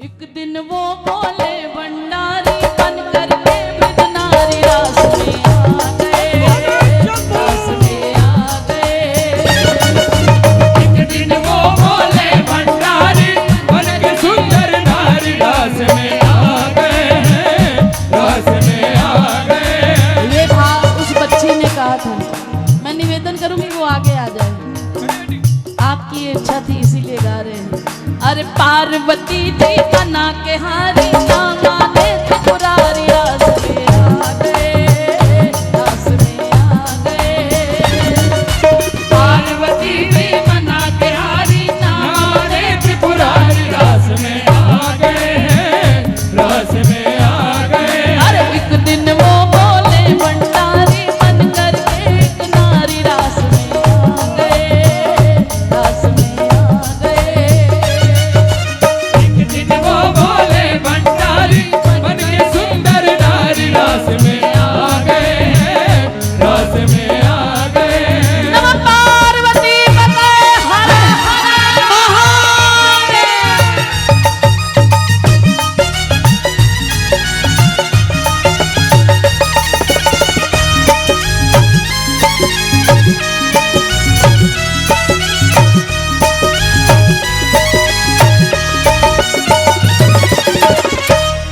एक दिन वो बोले भंडारी बन करके बिदनारी रास में आ गए, रास में आ गए। एक दिन वो बोले भंडारी बन के सुंदर नारी रास में आ गए हैं, रास में आ गए। ये था उस बच्ची ने कहा था, मैं निवेदन करूंगी वो आगे आ जाए। आपकी इच्छा थी इसीलिए गा रहे हैं। अरे पार्वती थी बना के हारी श्यामा ने त्रिपुरारी रास में आ गए, रास में आ गए। पार्वती थी बना के हारी श्यामा ने त्रिपुरारी रास में आ गए हैं, रास में आ गए। अरे एक दिन वो बोले भंडारी बन करके एक नारी रास में आ गए, रास में आ गए। एक दिन वो बोले भंडारी बन के सुंदर नारी रास में आ गए हैं, रास में आ गए। नमः पार्वती पते हर हर महादेव।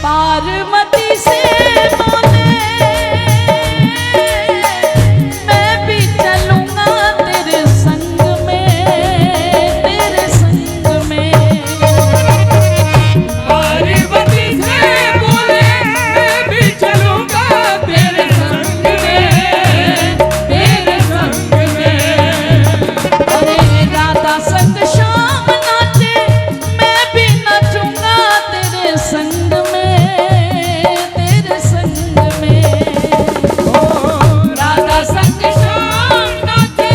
पार्वती से बोले मैं भी चलूंगा तेरे संग में, तेरे संग में। पार्वती से बोले मैं भी चलूंगा तेरे संग में, तेरे संग में। अरे राधा संग श्याम नाचे मैं भी नाचूंगा तेरे संग में, तेरे संग में। राधा संग श्याम नाचे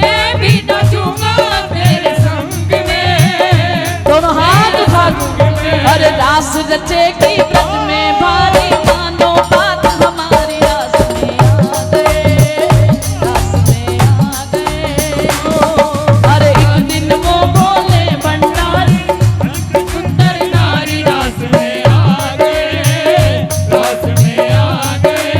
मैं भी नाचूंगा तेरे संग में, दोनों हाथ उठा दो। अरे रास रचेगी ब्रज में भारी मानो बात हमारी रास में आ गए, रास में आ गए। अरे एक दिन वो बोले भंडारी सुंदर नारी रास में आ गए, रास में आ गए।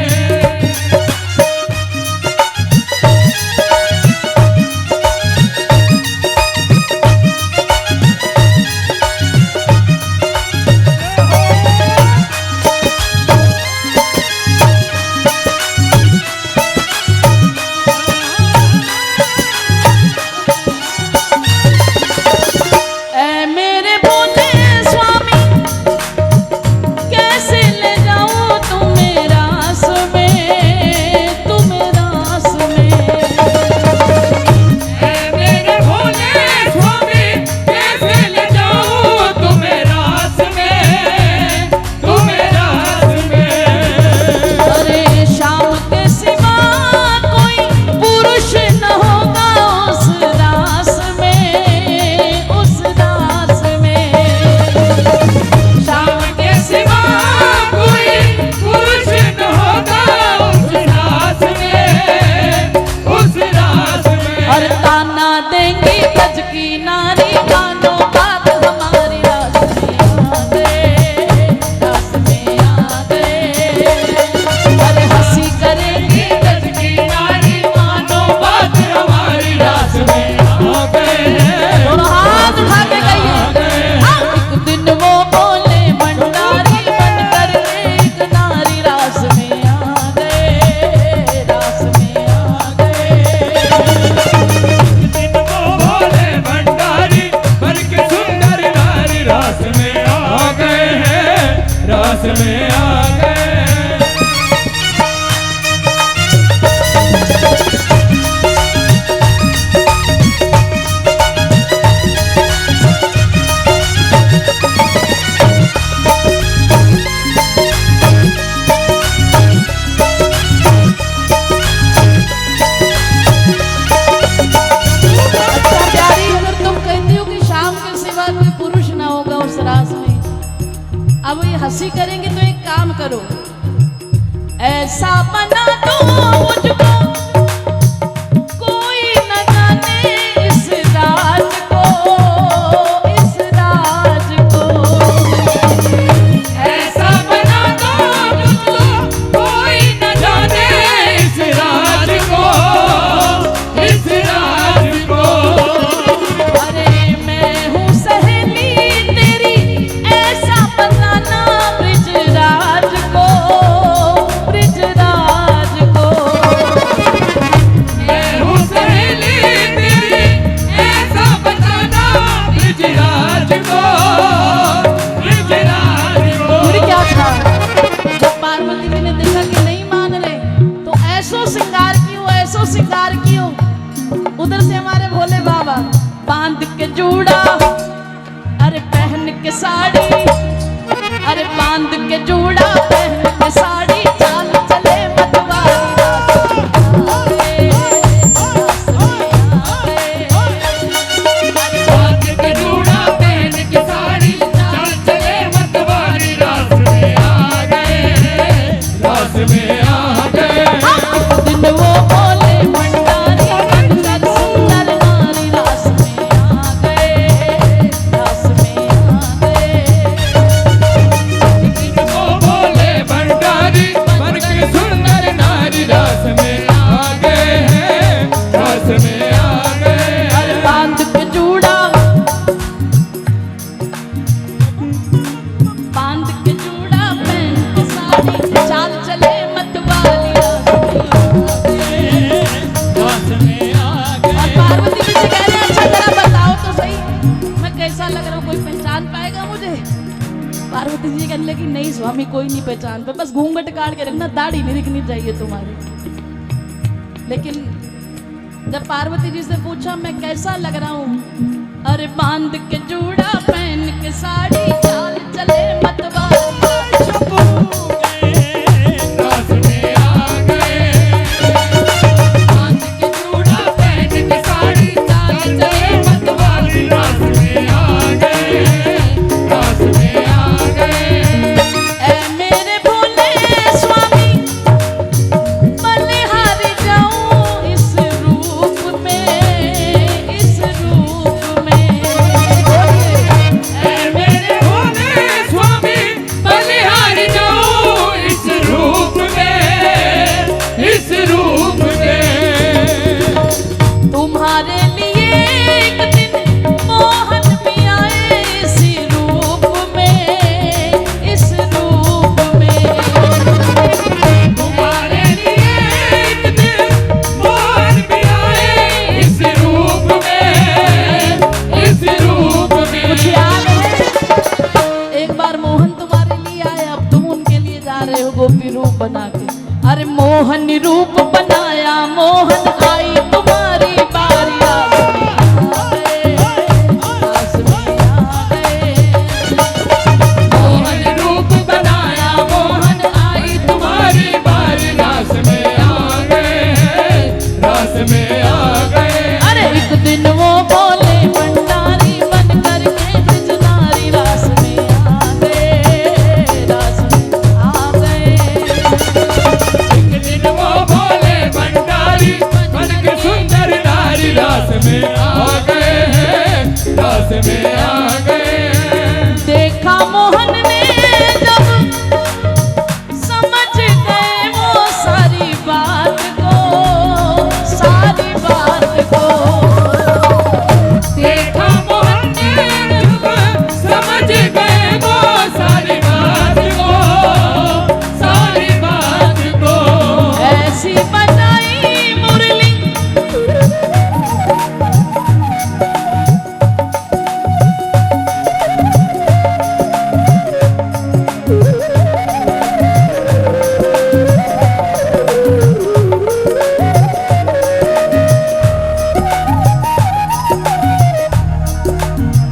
ऐ मेरे भोले स्वामी कैसे ले जाऊं तुम्हें रास में, तुम्हें रास में। ऐ मेरे भोले स्वामी कैसे ले जाऊं तुम्हें रास में, तुम्हें रास में। अरे शाम के सिवा कोई पुरुष न होगा उस रास में, उस रास में। शाम के सिवा कोई पुरुष न होगा उस रास में, उस रास में। और ताना देंगी ब्रज की नारी मानो बात हमारी रास में आ गए, रास में आ गए। अरे हंसी करेंगी ब्रज की नारी मानो बात हमारी रास में आ गए हैं, दोनों हाथ उठा के कहिए। हाँ, एक दिन वो बोले भंडारी बन करके एक नारी रास में आ गए, रास में आ गए। एक दिन वो भोले भंडारी बन के सुंदर नारी रास में आ गए हैं, रास में आ गए। अच्छा प्यारी, अगर तुम कहती हो कि शाम के सिवा कोई पुरुष ना होगा उस रास में, अब ये हंसी करेंगे तो एक काम करो, ऐसा बना दो मुझको कोई न जाने इस राज को, इस राज को। जूड़ा पहन के साड़ी चाल चले मतवारी रास में आ गए। बांध के जूड़ा पहन के साड़ी चाल चले मतवारी रास में आ गए, रास में आ गए। दिन वो बोले भंडारी बनकर सुंदर नारी रास में आ गए, रास में आ गए। वो बोले भंडारी बन के सुंदर नारी रास में आ गए हैं, रास में आ गए। बांध के जूड़ा, बांध के जूड़ा पहन के साड़ी चाल चले मतवाली रास में आ गए। और पार्वती जी से कह रहे हैं अच्छा जरा बताओ तो सही मैं कैसा लग रहा हूँ, कोई पहचान पाएगा मुझे? पार्वती जी कहने लगी नहीं स्वामी कोई नहीं पहचान पे, बस घूंघट काट के रखना, दाढ़ी नहीं दिखनी चाहिए तुम्हारी। लेकिन जब पार्वती जी से पूछा मैं कैसा लग रहा हूँ, अरे बांध के जूड़ा पहन के साड़ी चाल चले मतवाली रास में आ गए। बांध के जूड़ा पहन के साड़ी चाल चले मतवाली रास में आ गए, रास में आ गए। ऐ मेरे भोले स्वामी बलिहारी जाऊं इस रूप में, इस रूप में। ऐ मेरे भोले स्वामी बलिहारी जाऊं इस रूप में, इस रूप में। तुम्हारे लिए एक दिन मोहन भी आए इस रूप में, इस रूप में। तुम्हारे लिए एक दिन मोहन भी आए इस रूप में, इस रूप में। कुछ याद है? एक बार मोहन तुम्हारे लिए आए, अब तुम उनके लिए जा रहे हो गोपी रूप बना के। अरे मोहन रूप बनाया, मोहन आई तुम्हारी बारी रास में आ गए। मोहन रूप बनाया, मोहन आई तुम्हारी बारी रास में आ गए, रास में आ गए। अरे एक दिन वो बोले भंडारी बन करके बिजनारी रास में आ गए, रास में आ गए। एक दिन वो बोले भंडारी बन के सुंदर नारी रास में आ गए हैं, रास में आ गए। देखा मोहन ने जब समझ गए वो सारी बात को, सारी बात को। देखा मोहन ने जब समझ गए वो सारी बात को, सारी बात को। ऐसी बजाई मुरली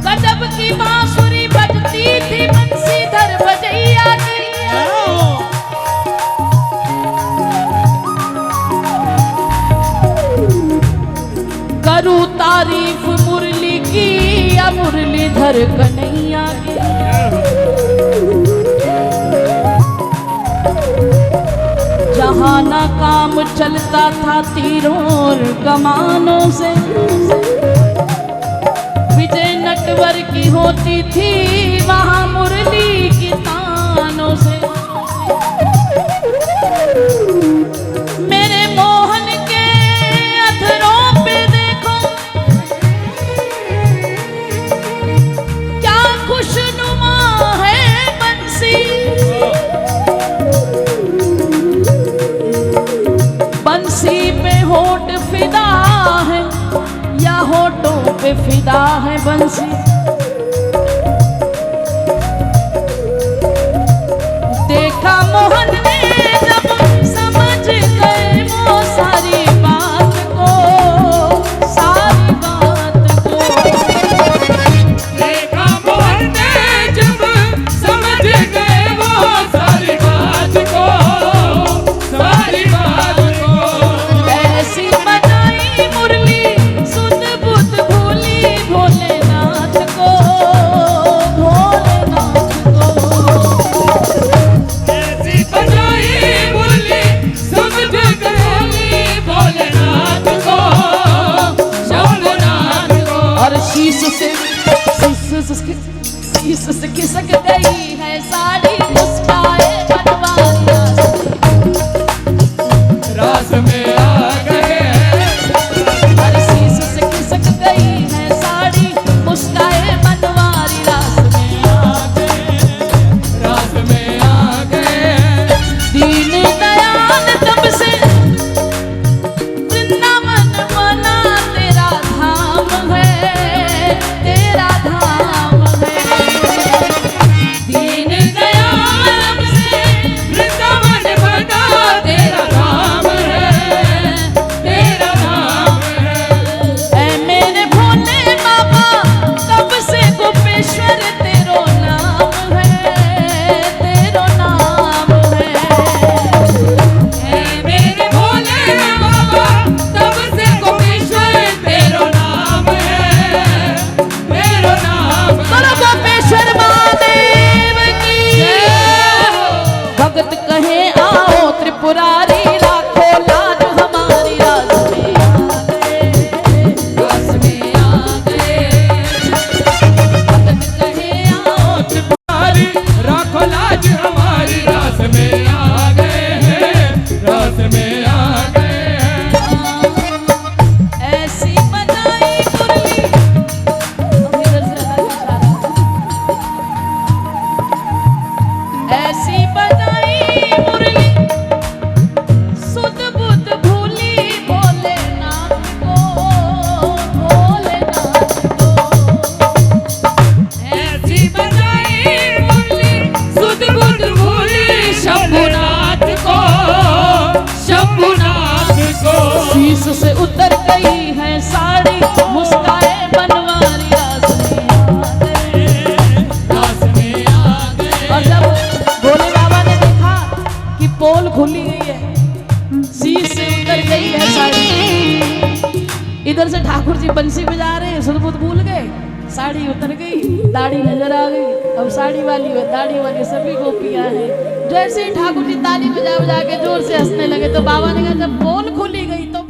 गजब की बांसुरी बजती थी बंसीधर बजैया की। करूं तारीफ मुरली की या मुरलीधर कन्हैया की। जहाँ ना काम चलता था तीरों और कमानों से, विजय नटवर की होती थी वहाँ मुरली की तानों से। मेरे मोहन के अधरों पे देखो क्या खुशनुमा है बंसी। बंसी पे होठ फिदा है या होठों पे फिदा है बंसी। देखा मोहन ने जब समझ गए वो सारी बात को, सारी बात को। देखा मोहन ने जब समझ गए वो से खिसक गई है साड़ी मुस्काए बनवारी रास में आ गए हर शीश से खिसक गई है साड़ी मुस्काए बनवारी रास में आ गए रास में आ गए दीन दयाल तब से वृंदावन मना तेरा धाम है तेरा धाम है दीन दयाल तब से वृंदावन बना तेरा नाम है तेरा नाम है ऐ मेरे भोले बाबा तब से गोपेश्वर तेरो नाम है तेरो नाम है ऐ मेरे भोले बाबा तब से गोपेश्वर तेरो नाम है तेरो नाम बोलो गोपेश्वर महादेव की भगत कहे आओ त्रिपुरारी राखो लाज हमारी राज में आ गए रास में आ गए भगत कहे आओ त्रिपुरारी राखो लाज हमारी रास में आ गए हैं रास में आ गए हैं ऐसी बजाई मुरली अब इधर से लगा इशारा। ऐसी बजाई मुरली सुध बुध भूली भोलेनाथ को भोलेनाथ को ऐसी बजाई मुरली सुध बुध भूली शंभुनाथ को शंभुनाथ को शीश से उतर गई है साड़ी मुस्काए बनवारी रास में आ गए रास में आ गए और जब भोले बाबा ने देखा कि पोल खुली गई है शीश से उतर गई है साड़ी इधर से ठाकुर जी बंसी बजा रहे हैं सुध-बुध भूल गए साड़ी उतर गई दाढ़ी नजर आ गई अब साड़ी वाली और दाढ़ी वाली सभी गोपियां हैं जैसे ही ठाकुर जी ताली बजा बजा के जोर से हंसने लगे तो बाबा ने कहा जब पोल खुली गई तो